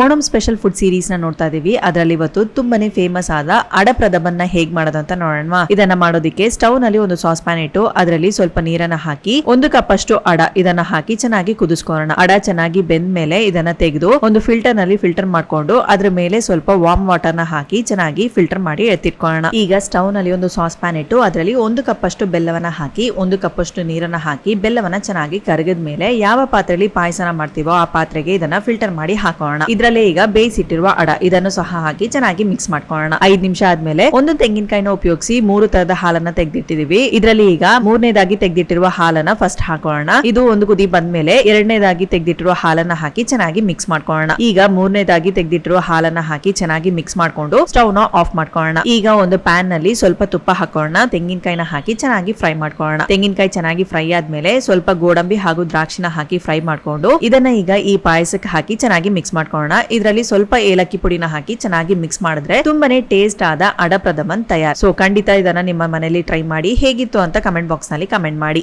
Onam special food series ನ ನೋಡ್ತಾ ಇದೀವಿ. ಅದರಲ್ಲಿ ಇವತ್ತು ತುಂಬಾನೇ ಫೇಮಸ್ ಆದ ಅಡಪ್ರದಮನ್ನ ಹೇಗ್ ಮಾಡೋದು ಅಂತ ನೋಡೋಣ. ಇದನ್ನ ಮಾಡೋದಿಕ್ಕೆ ಸ್ಟವ್ ನಲ್ಲಿ ಒಂದು ಸಾಸ್ ಪ್ಯಾನ್ ಇಟ್ಟು ಅದರಲ್ಲಿ ಸ್ವಲ್ಪ ನೀರನ್ನ ಹಾಕಿ 1 ಕಪ್ ಅಷ್ಟು ಅಡ ಇದನ್ನ ಹಾಕಿ ಚೆನ್ನಾಗಿ ಕುದಿಸ್ಕೊಳ್ಳೋಣ. ಅಡ ಚೆನ್ನಾಗಿ ಬೆಂದ ಮೇಲೆ ಇದನ್ನ ತೆಗೆದು ಒಂದು ಫಿಲ್ಟರ್ ನಲ್ಲಿ ಫಿಲ್ಟರ್ ಮಾಡ್ಕೊಂಡು ಅದ್ರ ಮೇಲೆ ಸ್ವಲ್ಪ ವಾರ್ಮ್ ವಾಟರ್ ನ ಹಾಕಿ ಚೆನ್ನಾಗಿ ಫಿಲ್ಟರ್ ಮಾಡಿ ಎತ್ತಿಟ್ಕೊಳ್ಳೋಣ. ಈಗ ಸ್ಟವ್ ನಲ್ಲಿ ಒಂದು ಸಾಸ್ ಪ್ಯಾನ್ ಇಟ್ಟು ಅದರಲ್ಲಿ 1 ಕಪ್ ಅಷ್ಟು ಬೆಲ್ಲವನ್ನ ಹಾಕಿ 1 ಕಪ್ ಅಷ್ಟು ನೀರನ್ನ ಹಾಕಿ ಬೆಲ್ಲವನ್ನ ಚೆನ್ನಾಗಿ ಕರಗಿದ ಮೇಲೆ ಯಾವ ಪಾತ್ರೆಯಲ್ಲಿ ಪಾಯಸನ ಮಾಡ್ತೀವೋ ಆ ಪಾತ್ರೆಗೆ ಇದನ್ನ ಫಿಲ್ಟರ್ ಮಾಡಿ ಹಾಕೋಣ. ಇದ್ರಲ್ಲೇ ಈಗ ಬೇಯಿಸಿಟ್ಟಿರುವ ಅಡ ಇದನ್ನು ಸಹ ಹಾಕಿ ಚೆನ್ನಾಗಿ ಮಿಕ್ಸ್ ಮಾಡ್ಕೊಳ್ಳೋಣ. 5 ನಿಮಿಷ ಆದ್ಮೇಲೆ ಒಂದು ತೆಂಗಿನಕಾಯಿನ ಉಪಯೋಗಿಸಿ 3 ತರದ ಹಾಲನ್ನ ತೆಗೆದಿಟ್ಟಿದೀವಿ. ಇದರಲ್ಲಿ ಈಗ 3ನೇದಾಗಿ ತೆಗೆದಿಟ್ಟಿರುವ ಹಾಲನ್ನ ಫಸ್ಟ್ ಹಾಕೋಣ. ಇದು ಒಂದು ಕುದಿ ಬಂದ್ಮೇಲೆ 2ನೇದಾಗಿ ತೆಗೆದಿಟ್ಟಿರುವ ಹಾಲನ್ನ ಹಾಕಿ ಚೆನ್ನಾಗಿ ಮಿಕ್ಸ್ ಮಾಡ್ಕೊಳ್ಳೋಣ. ಈಗ 3ನೇದಾಗಿ ತೆಗೆದಿಟ್ಟಿರುವ ಹಾಲನ್ನ ಹಾಕಿ ಚೆನ್ನಾಗಿ ಮಿಕ್ಸ್ ಮಾಡ್ಕೊಂಡು ಸ್ಟವ್ ನ ಆಫ್ ಮಾಡ್ಕೊಳ್ಳೋಣ. ಈಗ ಒಂದು ಪ್ಯಾನ್ ನಲ್ಲಿ ಸ್ವಲ್ಪ ತುಪ್ಪ ಹಾಕೋಣ. ತೆಂಗಿನಕಾಯಿನ ಹಾಕಿ ಚೆನ್ನಾಗಿ ಫ್ರೈ ಮಾಡ್ಕೊಳ್ಳೋಣ. ತೆಂಗಿನಕಾಯಿ ಚೆನ್ನಾಗಿ ಫ್ರೈ ಆದ್ಮೇಲೆ ಸ್ವಲ್ಪ ಗೋಡಂಬಿ ಹಾಗೂ ದ್ರಾಕ್ಷಿನ ಹಾಕಿ ಫ್ರೈ ಮಾಡ್ಕೊಂಡು ಇದನ್ನ ಈಗ ಈ ಪಾಯಸಕ್ಕೆ ಹಾಕಿ ಚೆನ್ನಾಗಿ ಮಿಕ್ಸ್ ಮಾಡ್ಕೊಳ್ಳೋಣ. ಇದರಲ್ಲಿ ಸ್ವಲ್ಪ ಏಲಕ್ಕಿ ಪುಡಿನ ಹಾಕಿ ಚೆನ್ನಾಗಿ ಮಿಕ್ಸ್ ಮಾಡಿದ್ರೆ ತುಂಬಾನೇ ಟೇಸ್ಟ್ ಆದ ಅಡಪ್ರದಮನ್ ತಯಾರು. ಸೊ ಖಂಡಿತ ಇದನ್ನ ನಿಮ್ಮ ಮನೆಯಲ್ಲಿ ಟ್ರೈ ಮಾಡಿ. ಹೇಗಿತ್ತು ಅಂತ ಕಮೆಂಟ್ ಬಾಕ್ಸ್ ನಲ್ಲಿ ಕಮೆಂಟ್ ಮಾಡಿ.